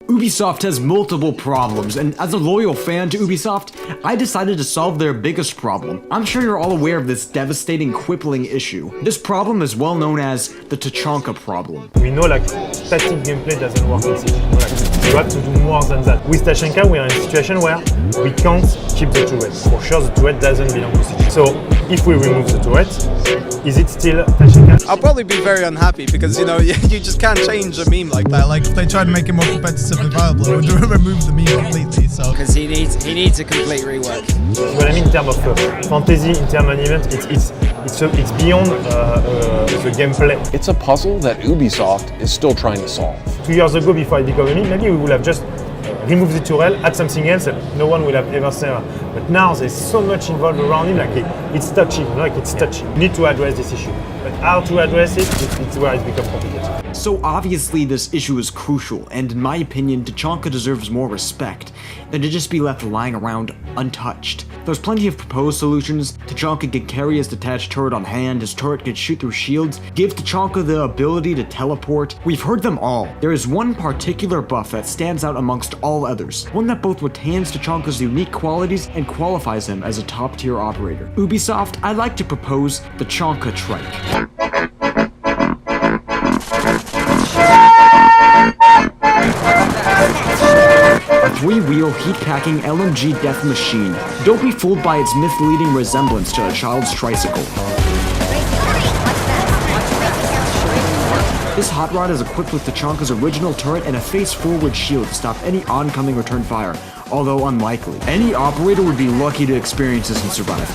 Ubisoft has multiple problems, and as a loyal fan to Ubisoft, I decided to solve their biggest problem. I'm sure you're all aware of this devastating, crippling issue. This problem is well known as the Tachanka problem. We know like static gameplay doesn't work in Siege. You have to do more than that. With Tachanka, we are in a situation where we can't keep the turret. For sure, the turret doesn't belong to Siege. So if we remove the turret, is it still Tachanka? I'll probably be very unhappy because, you know, you just can't change a meme like that. Like, if they tried to make it more competitively viable, it would remove the meme completely, so... Because he needs a complete rework. What I mean in terms of fantasy, in terms of event, it's beyond the gameplay. It's a puzzle that Ubisoft is still trying to solve. 2 years ago, before I became a meme, maybe we would have just removed the turret, add something else, and no one will have ever said that. But now there's so much involved around him, like it's touchy, like it's touchy. We need to address this issue. But how to address it, it's where it's become complicated. So obviously this issue is crucial, and in my opinion, Tachanka deserves more respect than to just be left lying around untouched. There's plenty of proposed solutions. Tachanka can carry his detached turret on hand, his turret can shoot through shields, give Tachanka the ability to teleport. We've heard them all. There is one particular buff that stands out amongst all others, one that both retains Tachanka's unique qualities and qualifies him as a top-tier operator. Ubisoft, I'd like to propose the Tachanka Trike. A three-wheel, heat-packing LMG death machine. Don't be fooled by its misleading resemblance to a child's tricycle. This hot rod is equipped with Tachanka's original turret and a face-forward shield to stop any oncoming return fire, although unlikely. Any operator would be lucky to experience this and survive.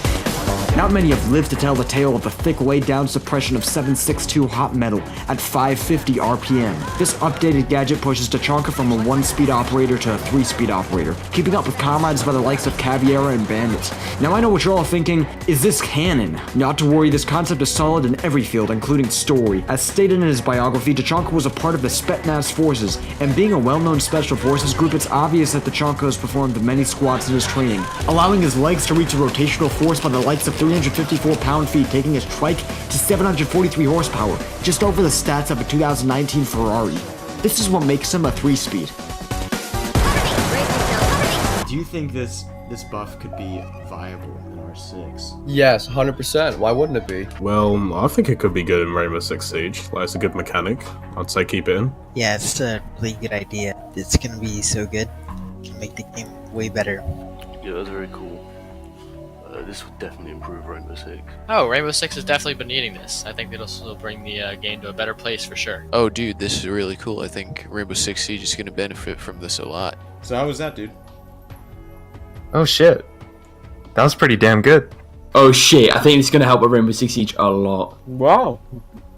Not many have lived to tell the tale of the thick laid-down suppression of 7.62 hot metal at 550 RPM. This updated gadget pushes Tachanka from a 1-speed operator to a 3-speed operator, keeping up with comrades by the likes of Caviera and Bandit. Now I know what you're all thinking, is this canon? Not to worry, this concept is solid in every field, including story. As stated in his biography, Tachanka was a part of the Spetsnaz forces, and being a well-known special forces group, it's obvious that Tachanka has performed many squats in his training, allowing his legs to reach a rotational force by the likes of 354 pound-feet, taking his trike to 743 horsepower, just over the stats of a 2019 Ferrari. This is what makes him a 3-speed. Do you think this buff could be viable in R6? Yes, 100%. Why wouldn't it be? Well, I think it could be good in Rainbow Six Siege. Like, it's a good mechanic. I'd say keep it in. Yeah, it's a really good idea. It's gonna be so good. It can make the game way better. Yeah, that's very cool. This would definitely improve Rainbow Six. Oh, Rainbow Six has definitely been needing this. I think it'll still bring the game to a better place for sure. Oh, dude, this is really cool. I think Rainbow Six Siege is going to benefit from this a lot. So how was that, dude? Oh shit. That was pretty damn good. Oh shit, I think it's going to help with Rainbow Six Siege a lot. Wow.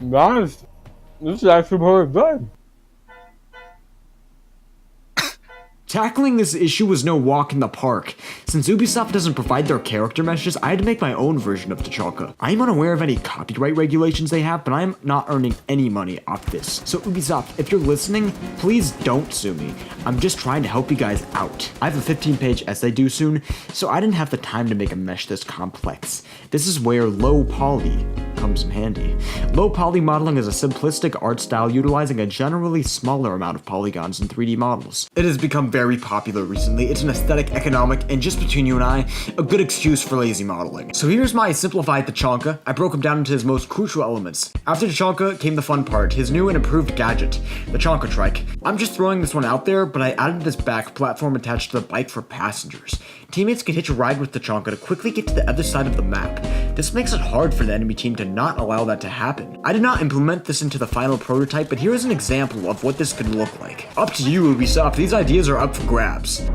Nice. This is actually pretty good. Tackling this issue was no walk in the park. Since Ubisoft doesn't provide their character meshes, I had to make my own version of Tachanka. I am unaware of any copyright regulations they have, but I am not earning any money off this. So Ubisoft, if you're listening, please don't sue me. I'm just trying to help you guys out. I have a 15-page essay due soon, so I didn't have the time to make a mesh this complex. This is where low poly comes in handy. Low poly modeling is a simplistic art style utilizing a generally smaller amount of polygons in 3D models. It has become very popular recently. It's an aesthetic, economic, and just between you and I, a good excuse for lazy modeling. So here's my simplified Tachanka. I broke him down into his most crucial elements. After Tachanka came the fun part, his new and improved gadget, the Tachanka Trike. I'm just throwing this one out there, but I added this back platform attached to the bike for passengers. Teammates can hitch a ride with Tachanka to quickly get to the other side of the map. This makes it hard for the enemy team to not allow that to happen. I did not implement this into the final prototype, but here is an example of what this could look like. Up to you, Ubisoft, these ideas are up for grabs.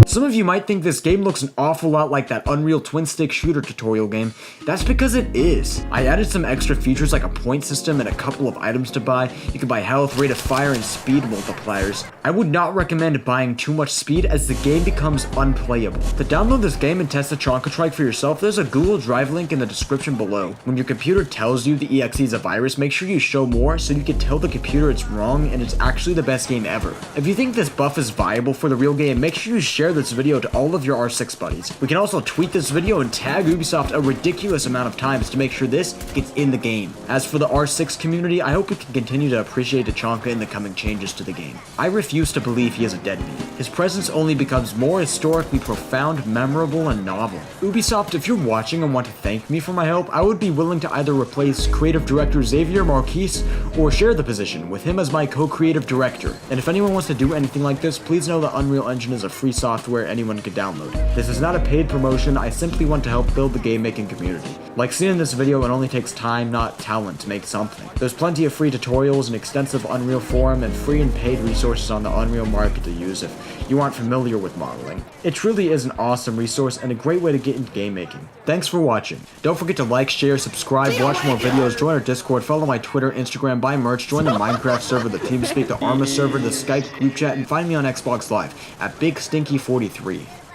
Some of you might think this game looks an awful lot like that Unreal twin-stick shooter tutorial game. That's because it is. I added some extra features like a point system and a couple of items to buy. You can buy health, rate of fire, and speed multipliers. I would not recommend buying too much speed as the game becomes unplayable. To download this game and test the Tachanka Trike for yourself, there's a Google Drive link in the description below. When your computer tells you the EXE is a virus, make sure you show more so you can tell the computer it's wrong and it's actually the best game ever. If you think this buff is viable for the real game, make sure you share this video to all of your R6 buddies. We can also tweet this video and tag Ubisoft a ridiculous amount of times to make sure this gets in the game. As for the R6 community, I hope we can continue to appreciate Tachanka in the coming changes to the game. I refuse to believe he is a deadbeat. His presence only becomes more historically profound, memorable, and novel. Ubisoft, if you're watching and want to thank me for my help, I would be willing to either replace creative director Xavier Marquise or share the position with him as my co-creative director. And if anyone wants to do anything like this, please know that Unreal Engine is a free software anyone can download. This is not a paid promotion, I simply want to help build the game making community. Like seen in this video, it only takes time, not talent, to make something. There's plenty of free tutorials, an extensive Unreal forum, and free and paid resources on the Unreal market to use if you aren't familiar with modeling. It truly is an awesome resource and a great way to get into game making. Thanks for watching. Don't forget to like, share, subscribe, watch more videos, join our Discord, follow my Twitter, Instagram, buy merch, join the Minecraft server, the TeamSpeak, the Arma server, the Skype group chat, and find me on Xbox Live at BigStinky43.